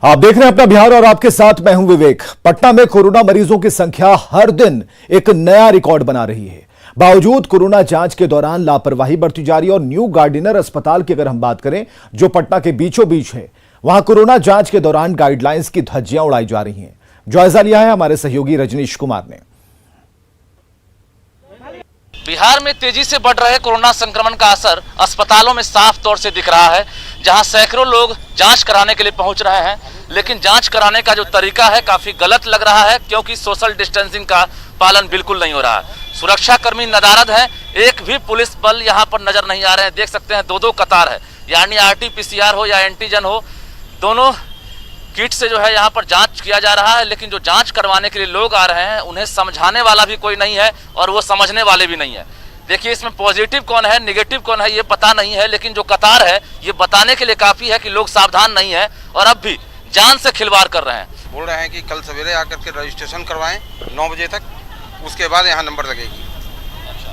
आप देख रहे हैं अपना बिहार और आपके साथ मैं हूं विवेक। पटना में कोरोना मरीजों की संख्या हर दिन एक नया रिकॉर्ड बना रही है। बावजूद कोरोना जांच के दौरान लापरवाही बरती जा रही है और न्यू गार्डिनर अस्पताल की अगर हम बात करें, जो पटना के बीचों बीच है, वहां कोरोना जांच के दौरान गाइडलाइंस की धज्जियां उड़ाई जा रही हैं। जायजा लिया है हमारे सहयोगी रजनीश कुमार ने। बिहार में तेजी से बढ़ रहे कोरोना संक्रमण का असर अस्पतालों में साफ तौर से दिख रहा है, जहां सैकड़ों लोग जांच कराने के लिए पहुंच रहे हैं, लेकिन जांच कराने का जो तरीका है काफी गलत लग रहा है, क्योंकि सोशल डिस्टेंसिंग का पालन बिल्कुल नहीं हो रहा है। सुरक्षा कर्मी नदारद हैं, एक भी पुलिस बल यहां पर नजर नहीं आ रहे हैं। देख सकते हैं दो कतार है, यानी RT-PCR हो या एंटीजन हो, दोनों किट से जो है यहाँ पर जांच किया जा रहा है। लेकिन जो जांच करवाने के लिए लोग आ रहे हैं, उन्हें समझाने वाला भी कोई नहीं है और वो समझने वाले भी नहीं है। देखिए, इसमें पॉजिटिव कौन है, नेगेटिव कौन है, ये पता नहीं है, लेकिन जो कतार है ये बताने के लिए काफी है कि लोग सावधान नहीं है और अब भी जान से खिलवाड़ कर रहे हैं। बोल रहे हैं कि कल सवेरे आकर के रजिस्ट्रेशन करवाएं 9 बजे तक, उसके बाद यहाँ नंबर लगेगी। अच्छा,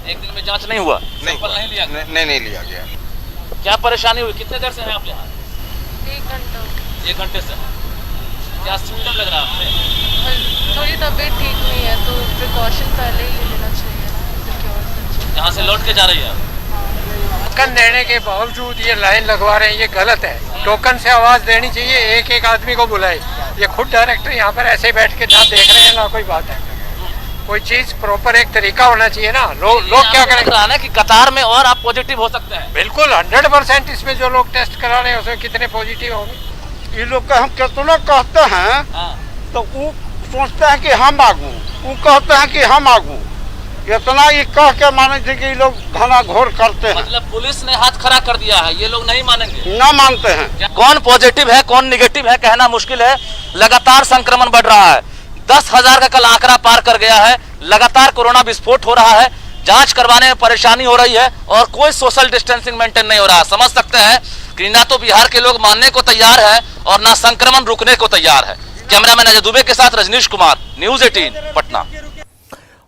एक दिन में जाँच नहीं हुआ? नहीं लिया गया। नहीं लिया गया। क्या परेशानी हुई? कितने देर से हैं आप यहाँ? 1 घंटे से। क्या सिम्टम लग रहा है आपने? थोड़ी तबीयत ठीक नहीं है, तो प्रिकॉशन पहले ही लेना चाहिए ना, सिक्योर। यहाँ से लौट के जा रही है? टोकन देने के बावजूद ये लाइन लगवा रहे हैं, ये गलत है। टोकन से आवाज देनी चाहिए, एक आदमी को बुलाए। ये खुद डायरेक्टर यहाँ पर ऐसे बैठ के ना देख रहे हैं, ना कोई बात है। कोई चीज प्रॉपर एक तरीका होना चाहिए ना। लोग क्या करें ना कि कतार में और आप पॉजिटिव हो सकते हैं। बिल्कुल 100% इसमें जो लोग टेस्ट करा रहे हैं उसमें कितने पॉजिटिव होंगे। ये लोग का हम कितना कहते हैं तो वो सोचते हैं कि हम आगू, वो कहते हैं कि हम आगू। इतना ये कह के माने थे कि ये लोग घना घोर करते हैं। मतलब पुलिस ने हाथ खड़ा कर दिया है, ये लोग नहीं मानेंगे? ना मानते हैं। कौन पॉजिटिव है कौन निगेटिव है कहना मुश्किल है। लगातार संक्रमण बढ़ रहा है, 10,000 का कल आंकड़ा पार कर गया है। लगातार कोरोना विस्फोट हो रहा है, जांच करवाने में परेशानी हो रही है और कोई सोशल डिस्टेंसिंग मेंटेन नहीं हो रहा। समझ सकते हैं कि ना तो बिहार के लोग मानने को तैयार है और ना संक्रमण रुकने को तैयार है। कैमरामैन अजय दुबे के साथ रजनीश कुमार, न्यूज़ 18 पटना।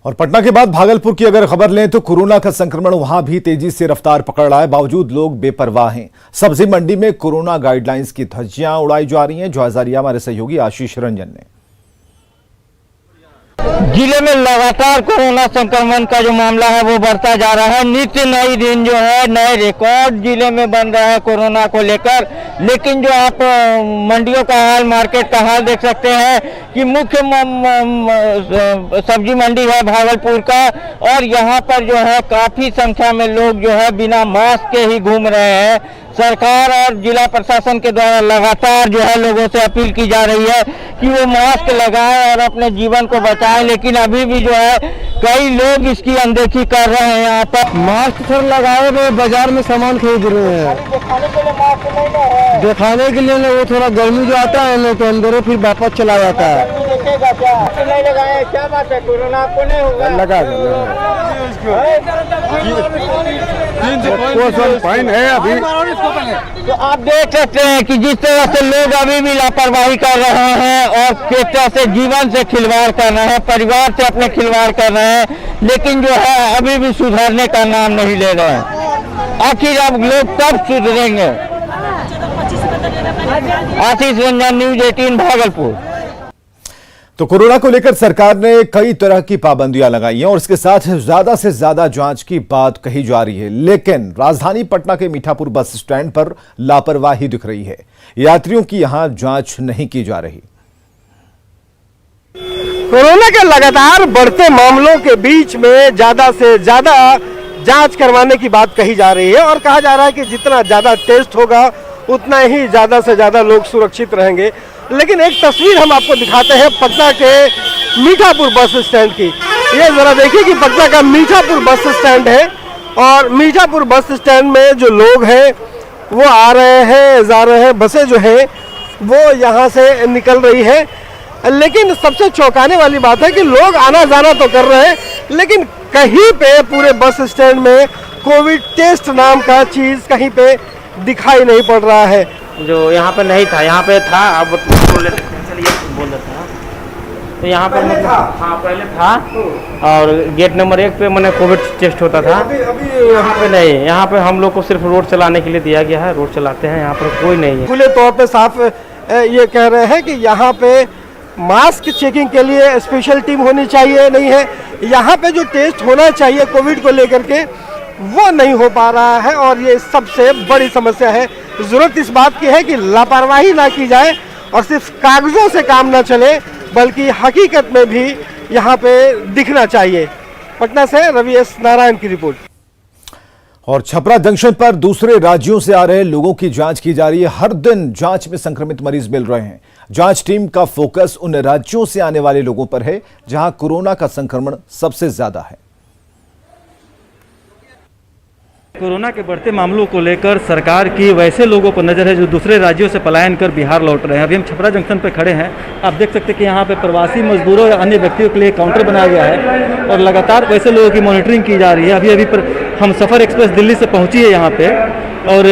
और पटना के बाद भागलपुर की अगर खबर लें तो कोरोना का संक्रमण वहां भी तेजी से रफ्तार पकड़ रहा है। बावजूद लोग बेपरवाह हैं। सब्जी मंडी में कोरोना गाइडलाइंस की धज्जियां उड़ाई जा रही हैं। जायजा लिया हमारे सहयोगी आशीष रंजन ने। जिले में लगातार कोरोना संक्रमण का जो मामला है वो बढ़ता जा रहा है। नित्य नई दिन जो है नए रिकॉर्ड जिले में बन रहा है कोरोना को लेकर। लेकिन जो आप मंडियों का हाल, मार्केट का हाल देख सकते हैं कि मुख्य सब्जी मंडी है भागलपुर का, और यहाँ पर जो है काफी संख्या में लोग जो है बिना मास्क के ही घूम रहे हैं। सरकार और जिला प्रशासन के द्वारा लगातार जो है लोगों से अपील की जा रही है कि वो मास्क लगाएं और अपने जीवन को बचाएं, लेकिन अभी भी जो है कई लोग इसकी अनदेखी कर रहे हैं। यहाँ पर मास्क सर लगाए हुए बाजार में सामान खरीद रहे हैं। दिखाने के लिए ना, वो थोड़ा गर्मी जो आता है ना तो अंदर फिर वापस चला जाता है। नहीं लगाए क्या बात है, कोरोना आपको नहीं होगा? लगा फाइन है अभी। तो आप देख सकते हैं कि जिस तरह से लोग अभी भी लापरवाही कर रहे हैं और किस तरह से जीवन से खिलवाड़ कर रहे हैं, परिवार से अपने खिलवाड़ कर रहे हैं, लेकिन जो है अभी भी सुधरने का नाम नहीं ले रहे हैं। आखिर अब लोग कब सुधरेंगे? आशीष रंजन, न्यूज़ 18 भागलपुर। तो कोरोना को लेकर सरकार ने कई तरह की पाबंदियां लगाई हैं और इसके साथ ज्यादा से ज्यादा जांच की बात कही जा रही है। लेकिन राजधानी पटना के मीठापुर बस स्टैंड पर लापरवाही दिख रही है। यात्रियों की यहां जांच नहीं की जा रही। कोरोना के लगातार बढ़ते मामलों के बीच में ज्यादा से ज्यादा जांच करवाने की बात कही जा रही है और कहा जा रहा है कि जितना ज्यादा टेस्ट होगा उतना ही ज्यादा से ज्यादा लोग सुरक्षित रहेंगे। लेकिन एक तस्वीर हम आपको दिखाते हैं पटना के मीठापुर बस स्टैंड की। ये जरा देखिए कि पटना का मीठापुर बस स्टैंड है और मीठापुर बस स्टैंड में जो लोग हैं वो आ रहे हैं, जा रहे हैं। बसें जो है वो यहाँ से निकल रही है। लेकिन सबसे चौंकाने वाली बात है कि लोग आना जाना तो कर रहे हैं, लेकिन कहीं पे पूरे बस स्टैंड में कोविड टेस्ट नाम का चीज़ कहीं पे दिखाई नहीं पड़ रहा है। जो यहाँ पे नहीं था, यहाँ पे था। अब चलिए बोल देते हैं। तो यहाँ पर मतलब हाँ पहले था और गेट नंबर 1 पे मैंने कोविड टेस्ट होता था। अभी यहाँ पे नहीं, यहाँ पे हम लोग को सिर्फ रोड चलाने के लिए दिया गया है। रोड चलाते हैं, यहाँ पर कोई नहीं है। खुले तौर पे साफ ये कह रहे हैं कि यहाँ पे मास्क चेकिंग के लिए स्पेशल टीम होनी चाहिए, नहीं है यहाँ पे जो टेस्ट होना चाहिए कोविड को लेकर के वो नहीं हो पा रहा है और ये सबसे बड़ी समस्या है। ज़रूरत इस बात की है कि लापरवाही ना की जाए और सिर्फ कागज़ों से काम ना चले बल्कि हकीकत में भी यहाँ पे दिखना चाहिए। पटना से रवि एस नारायण की रिपोर्ट। और छपरा जंक्शन पर दूसरे राज्यों से आ रहे लोगों की जांच की जा रही है। हर दिन जांच में संक्रमित मरीज मिल रहे हैं। जांच टीम का फोकस उन राज्यों से आने वाले लोगों पर है जहां कोरोना का संक्रमण सबसे ज्यादा है। कोरोना के बढ़ते मामलों को लेकर सरकार की वैसे लोगों पर नज़र है जो दूसरे राज्यों से पलायन कर बिहार लौट रहे हैं। अभी हम छपरा जंक्शन पर खड़े हैं। आप देख सकते हैं कि यहाँ पे प्रवासी मजदूरों या अन्य व्यक्तियों के लिए काउंटर बनाया गया है और लगातार वैसे लोगों की मॉनिटरिंग की जा रही है। अभी पर हम सफ़र एक्सप्रेस दिल्ली से पहुँची है यहाँ पे और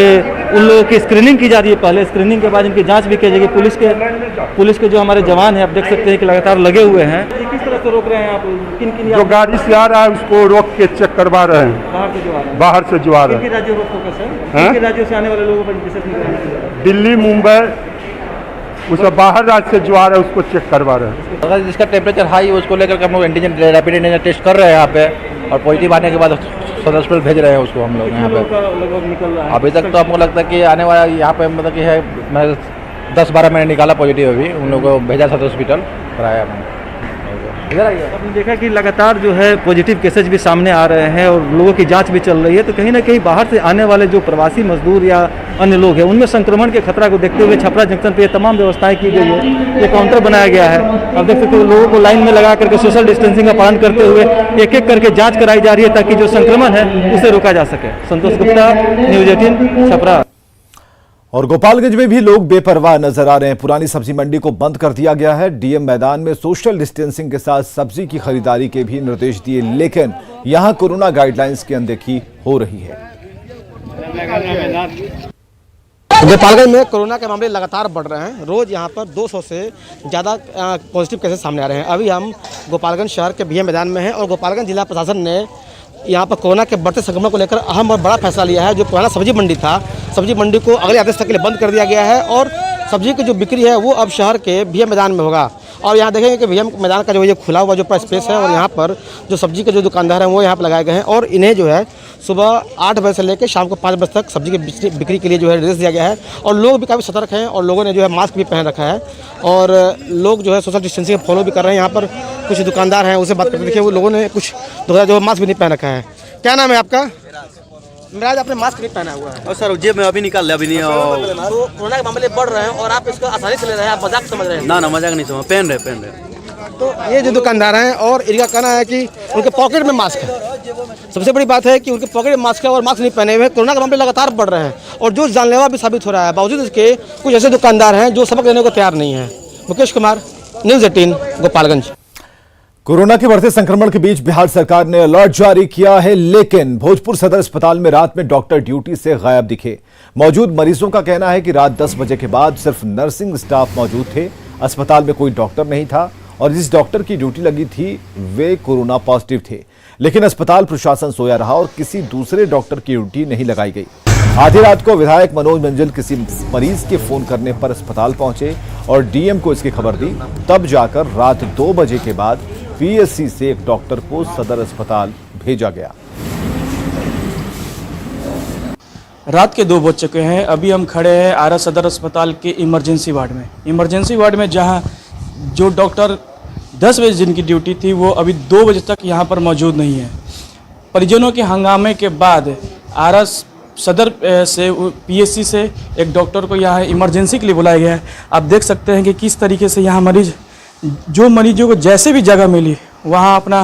उन लोगों की स्क्रीनिंग की जा रही है। पहले स्क्रीनिंग के बाद इनकी जाँच भी की जाएगी। पुलिस के जो हमारे जवान हैं आप देख सकते हैं कि लगातार लगे हुए हैं। किस तरह से रोक रहे हैं आप? किन जो गाड़ी से आ रहा है उसको रोक के चेक करवा रहे हैं। बाहर से जो आ रहे हैं? बाहर से जो आ रहे किन राज्यों पर फोकस है? किन राज्यों से आने वाले लोगों पर विशेष निगरानी की जा रही है? दिल्ली, मुंबई, उसका बाहर राज्य से जो आ रहा है उसको चेक करवा रहे हैं। अगर जिसका टेम्परेचर हाई है उसको लेकर के हम लोग एंटीजन रैपिड एंटीजन टेस्ट कर रहे हैं यहाँ पे और पॉजिटिव आने के बाद सदर हॉस्पिटल भेज रहे हैं उसको हम लोग यहाँ पे। लगभग निकल रहा है अभी तक तो हमको लगता है कि आने वाला यहाँ पे मतलब कि है मैं 10-12 मैंने निकाला पॉजिटिव। अभी उन लोगों को भेजा सदर हॉस्पिटल कराया हमने। इधर आइए। आपने देखा कि लगातार जो है पॉजिटिव केसेज भी सामने आ रहे हैं और लोगों की जांच भी चल रही है। तो कहीं ना कहीं बाहर से आने वाले जो प्रवासी मजदूर या अन्य लोग हैं उनमें संक्रमण के खतरा को देखते हुए छपरा जंक्शन पे ये तमाम व्यवस्थाएं की गई है। ये काउंटर बनाया गया है। आप देख सकते हो लोगों को लाइन में लगा करके सोशल डिस्टेंसिंग का पालन करते हुए एक एक करके जाँच कराई जा रही है ताकि जो संक्रमण है उसे रोका जा सके। संतोष गुप्ता, न्यूज़ 18 छपरा। और गोपालगंज में भी लोग बेपरवाह नजर आ रहे हैं। पुरानी सब्जी मंडी को बंद कर दिया गया है। डीएम मैदान में सोशल डिस्टेंसिंग के साथ सब्जी की खरीदारी के भी निर्देश दिए, लेकिन यहां कोरोना गाइडलाइंस की अनदेखी हो रही है। गोपालगंज में कोरोना के मामले लगातार बढ़ रहे हैं। रोज यहाँ पर 200 से ज़्यादा पॉजिटिव केसेस सामने आ रहे हैं। अभी हम गोपालगंज शहर के डीएम मैदान में हैं और गोपालगंज जिला प्रशासन ने यहाँ पर कोरोना के बढ़ते संक्रमण को लेकर अहम और बड़ा फैसला लिया है। जो पुराना सब्जी मंडी था, सब्जी मंडी को अगले आदेश तक के लिए बंद कर दिया गया है और सब्जी की जो बिक्री है वो अब शहर के भीएम मैदान में होगा। और यहाँ देखेंगे कि भीएम मैदान का जो ये खुला हुआ जो पूरा स्पेस है और यहाँ पर जो सब्जी के जो दुकानदार हैं वो यहाँ पर लगाए गए हैं और इन्हें जो है सुबह 8 बजे से लेकर शाम को 5 बजे तक सब्जी की बिक्री के लिए जो है निर्देश दिया गया है। और लोग भी काफ़ी सतर्क हैं और लोगों ने जो है मास्क भी पहन रखा है और लोग जो है सोशल डिस्टेंसिंग फॉलो भी कर रहे हैं। यहाँ पर कुछ दुकानदार हैं उसे बात करते देखिए, वो लोगों ने कुछ जो मास्क भी नहीं पहन रखा है। क्या नाम है आपका? मेरा आपने मास्क नहीं पहना हुआ है और सर जेब में अभी निकाल लिया अभी नहीं। तो कोरोना के मामले बढ़ रहे हैं और आप इसको आसानी से ले रहे हैं, आप मजाक समझ रहे हैं? ना मजाक नहीं समझ, पहन रहे। तो ये जो दुकानदार हैं और इनका कहना है कि उनके पॉकेट में मास्क है। सबसे बड़ी बात है कि उनके पॉकेट में मास्क है और मास्क नहीं पहने हुए। कोरोना के मामले लगातार बढ़ रहे हैं और जो जानलेवा भी साबित हो रहा है। बावजूद इसके कुछ ऐसे दुकानदार हैं जो सबक लेने को तैयार नहीं है। मुकेश कुमार, न्यूज़ 18 गोपालगंज। कोरोना के बढ़ते संक्रमण के बीच बिहार सरकार ने अलर्ट जारी किया है, लेकिन भोजपुर सदर अस्पताल में रात में डॉक्टर ड्यूटी से गायब दिखे। मौजूद मरीजों का कहना है कि रात 10 बजे के बाद सिर्फ नर्सिंग स्टाफ मौजूद थे। अस्पताल में कोई डॉक्टर नहीं था और जिस डॉक्टर की ड्यूटी लगी थी वे कोरोना पॉजिटिव थे, लेकिन अस्पताल प्रशासन सोया रहा और किसी दूसरे डॉक्टर की ड्यूटी नहीं लगाई गई। आधी रात को विधायक मनोज मंजिल किसी मरीज के फोन करने पर अस्पताल पहुंचे और डीएम को इसकी खबर दी। तब जाकर रात 2 बजे के बाद पीएससी से एक डॉक्टर को सदर अस्पताल भेजा गया। रात के 2 बज चुके हैं। अभी हम खड़े हैं आरा सदर अस्पताल के इमरजेंसी वार्ड में। इमरजेंसी वार्ड में जहां जो डॉक्टर 10 बजे जिनकी ड्यूटी थी वो अभी 2 बजे तक यहां पर मौजूद नहीं है। परिजनों के हंगामे के बाद आरा सदर से पीएससी से एक डॉक्टर को यहाँ इमरजेंसी के लिए बुलाया गया है। आप देख सकते हैं कि किस तरीके से यहाँ जो मरीजों को जैसे भी जगह मिली वहाँ अपना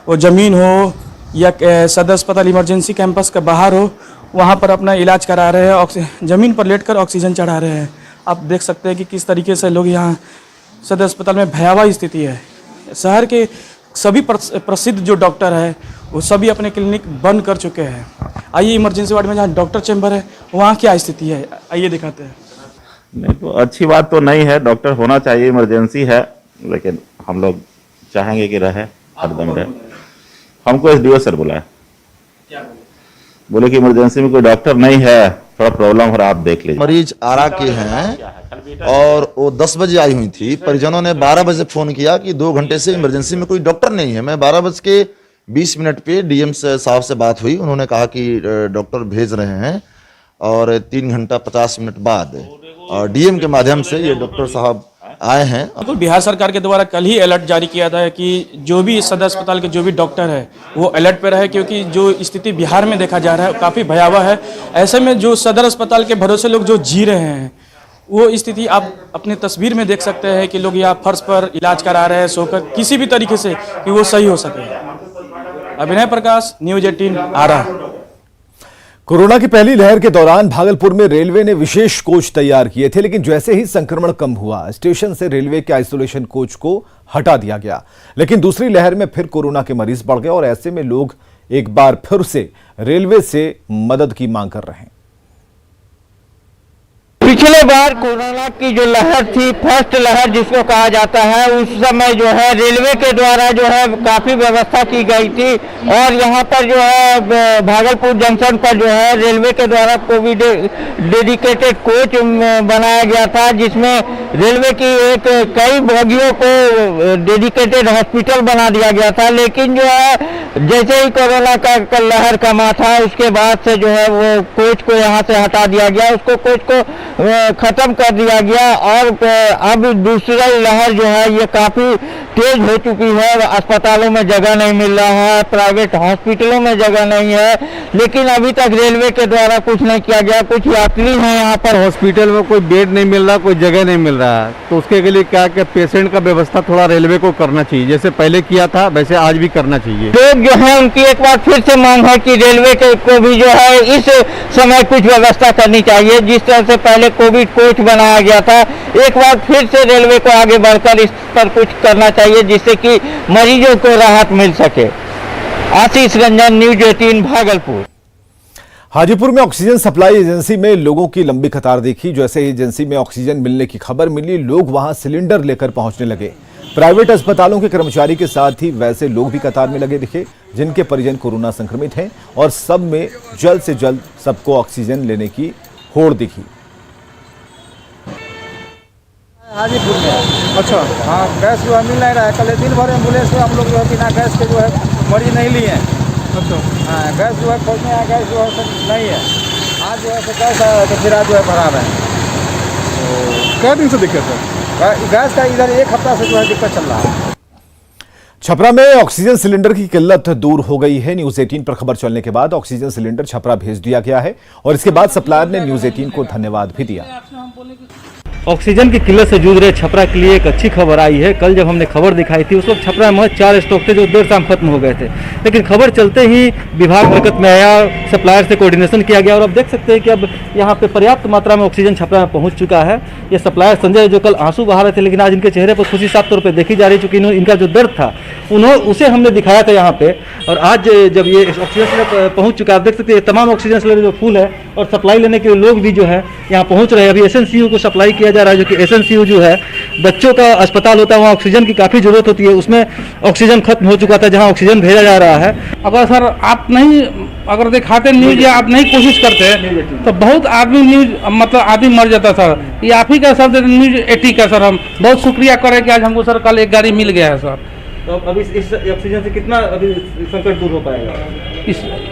वो ज़मीन हो या सदर अस्पताल इमरजेंसी कैंपस के बाहर हो वहाँ पर अपना इलाज करा रहे हैं। ज़मीन पर लेटकर ऑक्सीजन चढ़ा रहे हैं। आप देख सकते हैं कि किस तरीके से लोग यहाँ सदर अस्पताल में भयावह स्थिति है। शहर के सभी प्रसिद्ध जो डॉक्टर है वो सभी अपने क्लिनिक बंद कर चुके हैं। आइए इमरजेंसी वार्ड में जहाँ डॉक्टर चैम्बर है वहाँ क्या स्थिति है, आइए दिखाते हैं। नहीं तो अच्छी बात तो नहीं है, डॉक्टर होना चाहिए, इमरजेंसी है, लेकिन हम लोग चाहेंगे कि रहे, हरदम रहे। हमको एसडीओ सर बुलाया, बोले कि इमरजेंसी में कोई डॉक्टर नहीं है थोड़ा प्रॉब्लम हो रहा है, आप देख लीजिए। मरीज आरा के हैं और वो 10 बजे आई हुई थी। परिजनों ने 12 बजे फोन किया कि 2 घंटे से इमरजेंसी में कोई डॉक्टर नहीं है। मैं 12:20 पे डीएम साहब से बात हुई, उन्होंने कहा कि डॉक्टर भेज रहे हैं और 3 घंटा 50 मिनट बाद और डीएम के माध्यम से ये डॉक्टर साहब आए हैं। बिल्कुल, बिहार सरकार के द्वारा कल ही अलर्ट जारी किया था कि जो भी सदर अस्पताल के जो भी डॉक्टर है वो अलर्ट पे रहे, क्योंकि जो स्थिति बिहार में देखा जा रहा है काफ़ी भयावह है। ऐसे में जो सदर अस्पताल के भरोसे लोग जो जी रहे हैं वो स्थिति आप अपनी तस्वीर में देख सकते हैं कि लोग यहाँ फर्श पर इलाज करा रहे हैं सोकर, किसी भी तरीके से कि वो सही हो सके। अभिनय प्रकाश, न्यूज़ 18 आरा। कोरोना की पहली लहर के दौरान भागलपुर में रेलवे ने विशेष कोच तैयार किए थे, लेकिन जैसे ही संक्रमण कम हुआ स्टेशन से रेलवे के आइसोलेशन कोच को हटा दिया गया। लेकिन दूसरी लहर में फिर कोरोना के मरीज बढ़ गए और ऐसे में लोग एक बार फिर से रेलवे से मदद की मांग कर रहे हैं। पिछले बार कोरोना की जो लहर थी, फर्स्ट लहर जिसको कहा जाता है, उस समय जो है रेलवे के द्वारा जो है काफी व्यवस्था की गई थी और यहाँ पर जो है भागलपुर जंक्शन पर जो है रेलवे के द्वारा कोविड डेडिकेटेड कोच बनाया गया था, जिसमें रेलवे की कई बोगियों को डेडिकेटेड हॉस्पिटल बना दिया गया था। लेकिन जो है जैसे ही कोरोना का लहर कमा था उसके बाद से जो है वो कोच को यहाँ से हटा दिया गया, उसको कोच को खत्म कर दिया गया और अब दूसरा लहर जो है ये काफी तेज हो चुकी है। अस्पतालों में जगह नहीं मिल रहा है, प्राइवेट हॉस्पिटलों में जगह नहीं है, लेकिन अभी तक रेलवे के द्वारा कुछ नहीं किया गया। कुछ यात्री हैं यहाँ पर, हॉस्पिटल में कोई बेड नहीं मिल रहा, कोई जगह नहीं मिल रहा है, तो उसके लिए क्या कि पेशेंट का व्यवस्था थोड़ा रेलवे को करना चाहिए, जैसे पहले किया था वैसे आज भी करना चाहिए। लोग जो है उनकी एक बार फिर से मांग है कि रेलवे को भी जो है इस समय कुछ व्यवस्था करनी चाहिए। जिस तरह से पहले कोविड कोच बनाया गया था, एक बार फिर से रेलवे को आगे बढ़कर इस पर कुछ करना चाहिए जिससे कि मरीजों को राहत मिल सके। आशीष रंजन, न्यूज़ 18 भागलपुर। हाजीपुर में ऑक्सीजन सप्लाई एजेंसी में लोगों की लंबी कतार देखी। जैसे ही एजेंसी में ऑक्सीजन मिलने की खबर मिली, लोग वहां सिलेंडर लेकर पहुंचने लगे। प्राइवेट अस्पतालों के कर्मचारी के साथ ही वैसे लोग भी कतार में लगे दिखे जिनके परिजन कोरोना संक्रमित हैं और सब में जल्द से जल्द सबको ऑक्सीजन लेने की होड़ दिखी। हाजीपुर में अच्छा, हाँ, गैस जो है मिल नहीं रहा है। कल दिन भर एम्बुलेंस में हम लोग जो है बिना गैस के जो है मरीज नहीं लिए हैं। अच्छा, हाँ, गैस जो है खोजने आया, गैस जो है नहीं है। आज जो है गैस आया तो फिर आज जो है भरा रहे हैं। तो क्या दिन से दिक्कत है गैस का? इधर 1 हफ्ता से जो है दिक्कत चल रहा है। छपरा में ऑक्सीजन सिलेंडर की किल्लत दूर हो गई है। न्यूज़ 18 पर खबर चलने के बाद ऑक्सीजन सिलेंडर छपरा भेज दिया गया है और इसके बाद सप्लायर ने न्यूज़ 18 को धन्यवाद भी दिया। ऑक्सीजन की किल्लत से जूझ रहे छपरा के लिए एक अच्छी खबर आई है। कल जब हमने खबर दिखाई थी उस वक्त छपरा में 4 स्टॉक थे जो देर शाम खत्म हो गए थे, लेकिन खबर चलते ही विभाग हरकत में आया, सप्लायर से कोऑर्डिनेशन किया गया और अब देख सकते हैं कि अब यहाँ पे पर्याप्त मात्रा में ऑक्सीजन छपरा में पहुँच चुका है। ये सप्लायर संजय जो कल आंसू बहा रहे थे, लेकिन आज इनके चेहरे पर खुशी साफ तौर पर देखी जा रही, चूँकि इनका जो दर्द था उसे हमने दिखाया था यहाँ पे, और आज जब ये ऑक्सीजन सिलेंडर पहुँच चुका है, आप देख सकते हैं तमाम ऑक्सीजन सिलेंडर जो फुल है और सप्लाई लेने के लोग भी जो है यहाँ पहुँच रहे हैं। अभी एसएनसीयू को सप्लाई किया जा रहा है, जो कि एसएनसीयू जो है बच्चों का अस्पताल होता है, वहाँ ऑक्सीजन की काफ़ी जरूरत होती है, उसमें ऑक्सीजन खत्म हो चुका था, जहाँ ऑक्सीजन भेजा जा रहा है। अगर सर आप नहीं अगर दिखाते न्यूज या आप नहीं कोशिश करते तो बहुत आदमी न्यूज मतलब आदमी मर जाता सर। ये आप ही का सर न्यूज 80 का सर हम बहुत शुक्रिया करें कि आज हमको सर कल एक गाड़ी मिल गया है सर। तो अब इस ऑक्सीजन से कितना अभी संकट दूर हो पाएगा?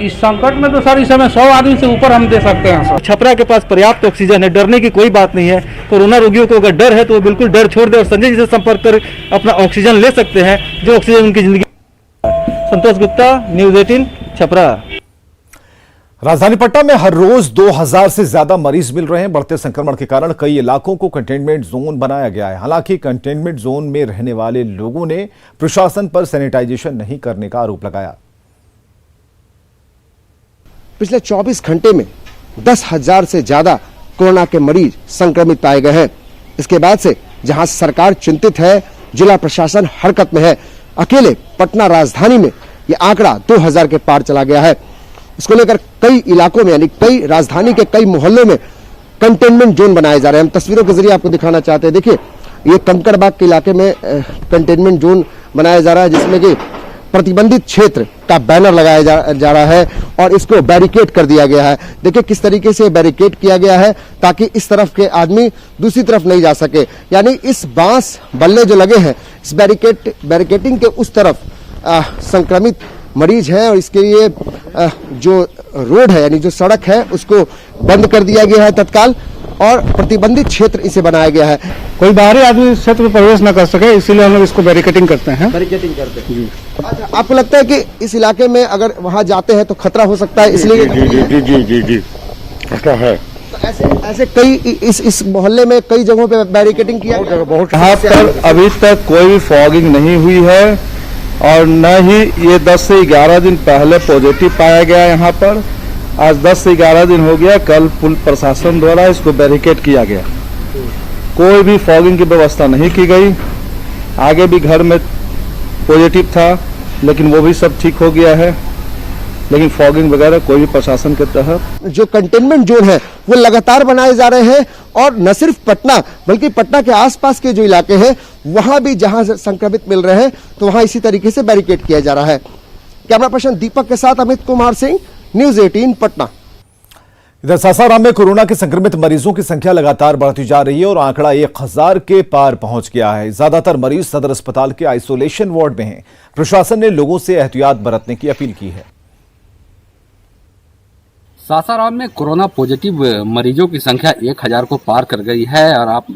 इस संकट में तो सर इस समय 100 आदमी से ऊपर हम दे सकते हैं सर। छपरा के पास पर्याप्त ऑक्सीजन है, डरने की कोई बात नहीं है। कोरोना रोगियों को अगर डर है तो वो बिल्कुल डर छोड़ दे और संजय जी से संपर्क कर अपना ऑक्सीजन ले सकते हैं, जो ऑक्सीजन उनकी जिंदगी। संतोष गुप्ता, न्यूज़ 18 छपरा। राजधानी पटना में हर रोज 2000 से ज्यादा मरीज मिल रहे हैं। बढ़ते संक्रमण के कारण कई इलाकों को कंटेनमेंट जोन बनाया गया है। हालांकि कंटेनमेंट जोन में रहने वाले लोगों ने प्रशासन पर सैनिटाइजेशन नहीं करने का आरोप लगाया। पिछले 24 घंटे में 10,000 से ज्यादा कोरोना के मरीज संक्रमित पाए गए हैं। इसके बाद से जहां सरकार चिंतित है, जिला प्रशासन हरकत में है। अकेले पटना राजधानी में यह आंकड़ा 2000 के पार चला गया है। इसको लेकर कई इलाकों में यानी कई राजधानी के कई मोहल्लों में कंटेनमेंट जोन बनाए जा रहे हैं। हम तस्वीरों के जरिए आपको दिखाना चाहते हैं। देखिए, ये कंकड़बाग के इलाके में कंटेनमेंट जोन बनाया जा रहा है, जिसमें कि प्रतिबंधित क्षेत्र का बैनर लगाया जा रहा है और इसको बैरिकेड कर दिया गया है। देखिए किस तरीके से बैरिकेड किया गया है ताकि इस तरफ के आदमी दूसरी तरफ नहीं जा सके। यानी इस बांस बल्ले जो लगे हैं इस बैरिकेडिंग के उस तरफ संक्रमित मरीज हैं और इसके लिए जो रोड है यानी जो सड़क है उसको बंद कर दिया गया है तत्काल और प्रतिबंधित क्षेत्र इसे बनाया गया है। कोई बाहरी आदमी इस क्षेत्र में प्रवेश न कर सके, इसीलिए हम लोग इसको बैरिकेडिंग करते हैं। बैरिकेडिंग करते हैं। अच्छा, आपको लगता है कि इस इलाके में अगर वहां जाते हैं तो खतरा हो सकता है, इसलिए जी ऐसा है। तो ऐसे कई इस मोहल्ले में कई जगहों पे बैरिकेडिंग किया गया। यहाँ पर अभी तक कोई भी फॉगिंग नहीं हुई है और न ही ये 10 से 11 दिन पहले पॉजिटिव पाया गया यहाँ पर। आज 10 से 11 दिन हो गया, कल पुलिस प्रशासन द्वारा इसको बैरिकेड किया गया। कोई भी फॉगिंग की व्यवस्था नहीं की गई। आगे भी घर में पॉजिटिव था लेकिन वो भी सब ठीक हो गया है, लेकिन फॉगिंग वगैरह कोई भी प्रशासन के तहत। जो कंटेनमेंट जोन है वो लगातार बनाए जा रहे हैं और न सिर्फ पटना बल्कि पटना के आसपास के जो इलाके हैं वहां भी जहां संक्रमित मिल रहे हैं तो वहां इसी तरीके से बैरिकेड किया जा रहा है। कैमरा पर्सन दीपक के साथ अमित कुमार सिंह, न्यूज 18 पटना। इधर सासाराम में कोरोना के संक्रमित मरीजों की संख्या लगातार बढ़ती जा रही है और आंकड़ा 1000 के पार पहुंच गया है। ज्यादातर मरीज सदर अस्पताल के आइसोलेशन वार्ड में हैं। प्रशासन ने लोगों से एहतियात बरतने की अपील की है। सासाराम में कोरोना पॉजिटिव मरीजों की संख्या 1000 को पार कर गई है और आप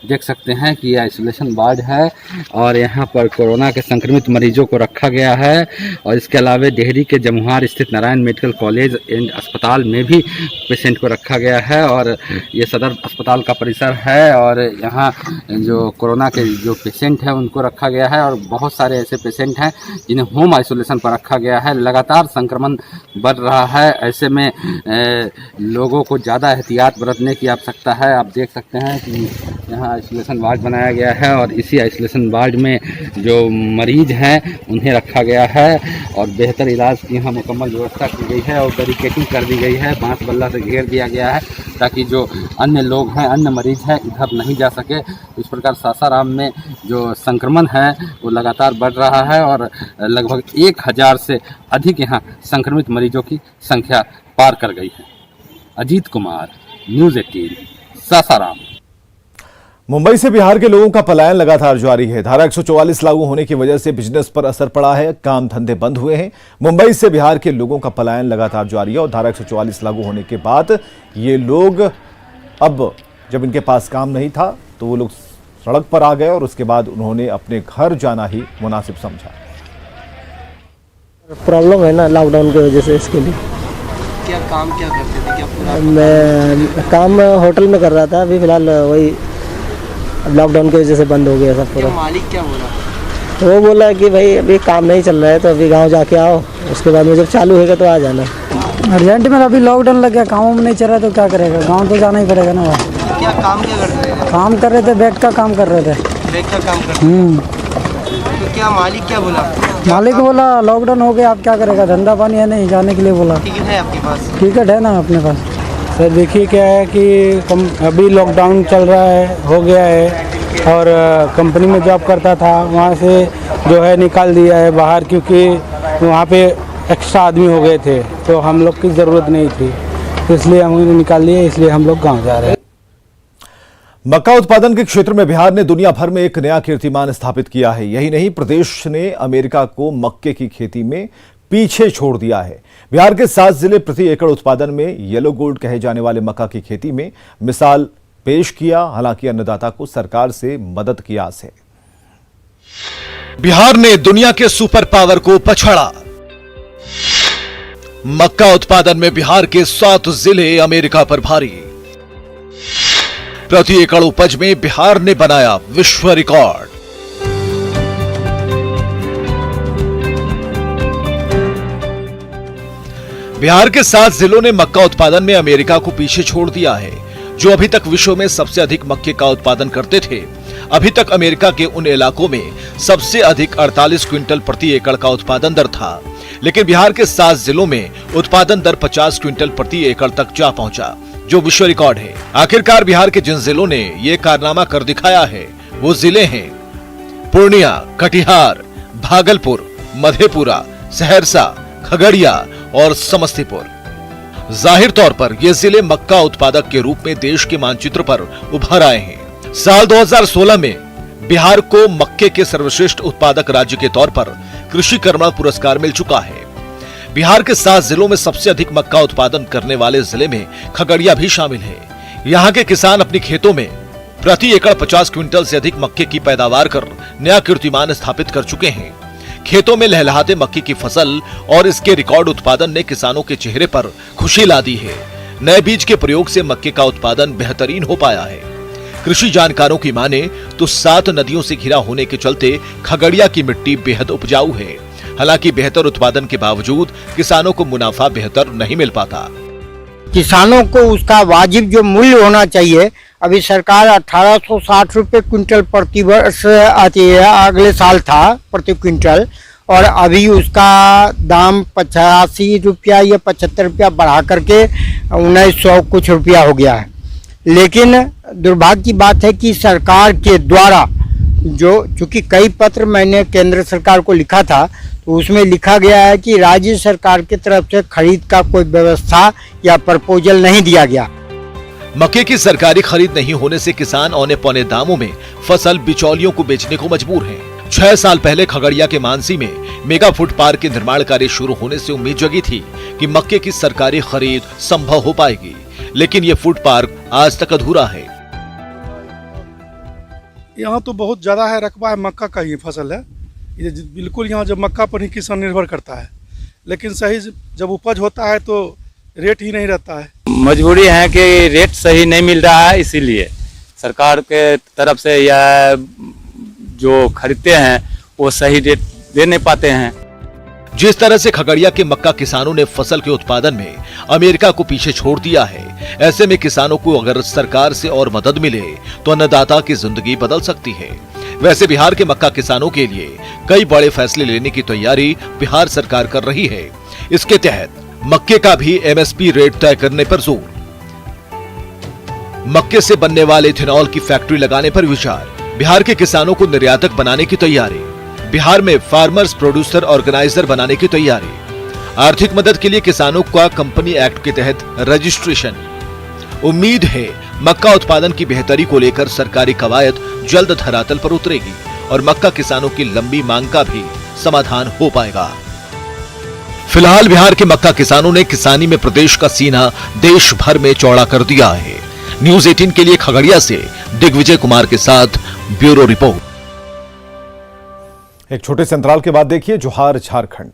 देख सकते हैं कि यह आइसोलेशन वार्ड है और यहाँ पर कोरोना के संक्रमित मरीजों को रखा गया है। और इसके अलावा डेहरी के जमुहार स्थित नारायण मेडिकल कॉलेज एंड अस्पताल में भी पेशेंट को रखा गया है और ये सदर अस्पताल का परिसर है और यहाँ जो कोरोना के जो पेशेंट हैं उनको रखा गया है और बहुत सारे ऐसे पेशेंट हैं जिन्हें होम आइसोलेशन पर रखा गया है। लगातार संक्रमण बढ़ रहा है, ऐसे में लोगों को ज़्यादा एहतियात बरतने की आवश्यकता है। आप देख सकते हैं कि यहाँ आइसोलेशन वार्ड बनाया गया है और इसी आइसोलेशन वार्ड में जो मरीज हैं उन्हें रखा गया है और बेहतर इलाज की यहाँ मुकम्मल व्यवस्था की गई है और बैरिकेडिंग कर दी गई है। बांस बल्ला से घेर दिया गया है ताकि जो अन्य लोग हैं, अन्य मरीज हैं, इधर नहीं जा सके। इस प्रकार सासाराम में जो संक्रमण है वो लगातार बढ़ रहा है और लगभग 1000 से अधिक यहाँ संक्रमित मरीजों की संख्या पार कर गई है। अजीत कुमार, न्यूज 18 सासाराम। मुंबई से बिहार के लोगों का पलायन लगातार जारी है। धारा 144 लागू होने की वजह से बिजनेस पर असर पड़ा है, काम धंधे बंद हुए हैं। मुंबई से बिहार के लोगों का पलायन लगातार जारी है और धारा 144 लागू होने के बाद ये लोग अब जब इनके पास काम नहीं था तो वो लोग सड़क पर आ गए और उसके बाद उन्होंने अपने घर जाना ही मुनासिब समझा। प्रॉब्लम है ना लॉकडाउन की वजह से, इसके लिए। क्या काम क्या करते थे? क्या पूरा मैं काम होटल में कर रहा था, अभी फिलहाल वही लॉकडाउन की वजह से बंद हो गया सब पूरा। मालिक क्या बोला? वो बोला कि भाई अभी काम नहीं चल रहा है तो अभी गांव जाके आओ, उसके बाद में जब चालू होगा तो आ जाना। अर्जेंट में अभी लॉकडाउन लग गया, काम में नहीं चल रहा तो क्या करेगा, गांव तो जाना ही पड़ेगा ना। क्या काम क्या करते थे? काम कर रहे थे, बेड का काम कर रहे थे। बेड का काम करते तो क्या मालिक क्या बोला? मालिक बोला लॉकडाउन हो गया, आप क्या करेगा, धंधा पानी है नहीं, जाने के लिए बोला। टिकट है आपके पास? टिकट है ना अपने पास। सर देखिए क्या है कि अभी लॉकडाउन चल रहा है, हो गया है और कंपनी में जॉब करता था वहाँ से जो है निकाल दिया है बाहर, क्योंकि वहाँ पे एक्स्ट्रा आदमी हो गए थे तो हम लोग की ज़रूरत नहीं थी, तो इसलिए हम निकाल लिए, इसलिए हम लोग गाँव जा रहे हैं। मक्का उत्पादन के क्षेत्र में बिहार ने दुनिया भर में एक नया कीर्तिमान स्थापित किया है। यही नहीं, प्रदेश ने अमेरिका को मक्के की खेती में पीछे छोड़ दिया है। बिहार के 7 जिले प्रति एकड़ उत्पादन में येलो गोल्ड कहे जाने वाले मक्का की खेती में मिसाल पेश किया। हालांकि अन्नदाता को सरकार से मदद की आस है। बिहार ने दुनिया के सुपर पावर को पछाड़ा। मक्का उत्पादन में बिहार के 7 जिले अमेरिका पर भारी। प्रति एकड़ उपज में बिहार ने बनाया विश्व रिकॉर्ड। बिहार के 7 जिलों ने मक्का उत्पादन में अमेरिका को पीछे छोड़ दिया है, जो अभी तक विश्व में सबसे अधिक मक्के का उत्पादन करते थे। अभी तक अमेरिका के उन इलाकों में सबसे अधिक 48 क्विंटल प्रति एकड़ का उत्पादन दर था, लेकिन बिहार के 7 जिलों में उत्पादन दर 50 क्विंटल प्रति एकड़ तक जा पहुंचा, जो विश्व रिकॉर्ड है। आखिरकार बिहार के जिन जिलों ने ये कारनामा कर दिखाया है वो जिले हैं पूर्णिया, कटिहार, भागलपुर, मधेपुरा, सहरसा, खगड़िया और समस्तीपुर। जाहिर तौर पर ये जिले मक्का उत्पादक के रूप में देश के मानचित्र पर उभर आए हैं। साल 2016 में बिहार को मक्के के सर्वश्रेष्ठ उत्पादक राज्य के तौर पर कृषि कर्मण पुरस्कार मिल चुका है। बिहार के 7 जिलों में सबसे अधिक मक्का उत्पादन करने वाले जिले में खगड़िया भी शामिल है। यहाँ के किसान अपने खेतों में प्रति एकड़ 50 क्विंटल से अधिक मक्के की पैदावार कर नया कीर्तिमान स्थापित कर चुके हैं। खेतों में लहलहाते मक्के की फसल और इसके रिकॉर्ड उत्पादन ने किसानों के चेहरे पर खुशी ला दी है। नए बीज के प्रयोग से मक्के का उत्पादन बेहतरीन हो पाया है। कृषि जानकारों की माने तो 7 नदियों से घिरा होने के चलते खगड़िया की मिट्टी बेहद उपजाऊ है। हालांकि बेहतर उत्पादन के बावजूद किसानों को मुनाफा बेहतर नहीं मिल पाता। किसानों को उसका वाजिब जो मूल्य होना चाहिए, अभी सरकार 1860 रुपये क्विंटल प्रति वर्ष आती है, अगले साल था प्रति क्विंटल, और अभी उसका दाम 85 रुपया या 75 रुपया बढ़ा करके 1900 कुछ रुपया हो गया है। लेकिन दुर्भाग्य की बात है कि सरकार के द्वारा चूंकि कई पत्र मैंने केंद्र सरकार को लिखा था, तो उसमें लिखा गया है कि राज्य सरकार की तरफ से खरीद का कोई व्यवस्था या प्रपोजल नहीं दिया गया। मक्के की सरकारी खरीद नहीं होने से किसान औने पौने दामों में फसल बिचौलियों को बेचने को मजबूर हैं। 6 साल पहले खगड़िया के मानसी में मेगा फूड पार्क के निर्माण कार्य शुरू होने से उम्मीद जगी थी कि मक्के की सरकारी खरीद संभव हो पाएगी, लेकिन ये फूड पार्क आज तक अधूरा है। यहाँ तो बहुत ज्यादा है, रकबा है, मक्का का ही फसल है। ये बिल्कुल यहाँ जब मक्का पर ही किसान निर्भर करता है, लेकिन सही जब उपज होता है तो रेट ही नहीं रहता है। मजबूरी है कि रेट सही नहीं मिल रहा है, इसीलिए सरकार के तरफ से या जो खरीदते हैं वो सही रेट दे नहीं पाते हैं। जिस तरह से खगड़िया के मक्का किसानों ने फसल के उत्पादन में अमेरिका को पीछे छोड़ दिया है, ऐसे में किसानों को अगर सरकार से और मदद मिले तो अन्नदाता की जिंदगी बदल सकती है। वैसे बिहार के मक्का किसानों के लिए कई बड़े फैसले लेने की तैयारी बिहार सरकार कर रही है। इसके तहत मक्के का भी एमएसपी रेट तय करने पर जोर, मक्के से बनने वाले इथेनॉल की फैक्ट्री लगाने पर विचार, बिहार के किसानों को निर्यातक बनाने की तैयारी, बिहार में फार्मर्स प्रोड्यूसर ऑर्गेनाइजर बनाने की तैयारी, आर्थिक मदद के लिए किसानों का कंपनी एक्ट के तहत रजिस्ट्रेशन। उम्मीद है मक्का उत्पादन की बेहतरी को लेकर सरकारी कवायद जल्द धरातल पर उतरेगी और मक्का किसानों की लंबी मांग का भी समाधान हो पाएगा। फिलहाल बिहार के मक्का किसानों ने किसानी में प्रदेश का सीना देश भर में चौड़ा कर दिया है। न्यूज़ 18 के लिए खगड़िया से दिग्विजय कुमार के साथ ब्यूरो रिपोर्ट। एक छोटे से अंतराल के बाद देखिए जोहार झारखंड।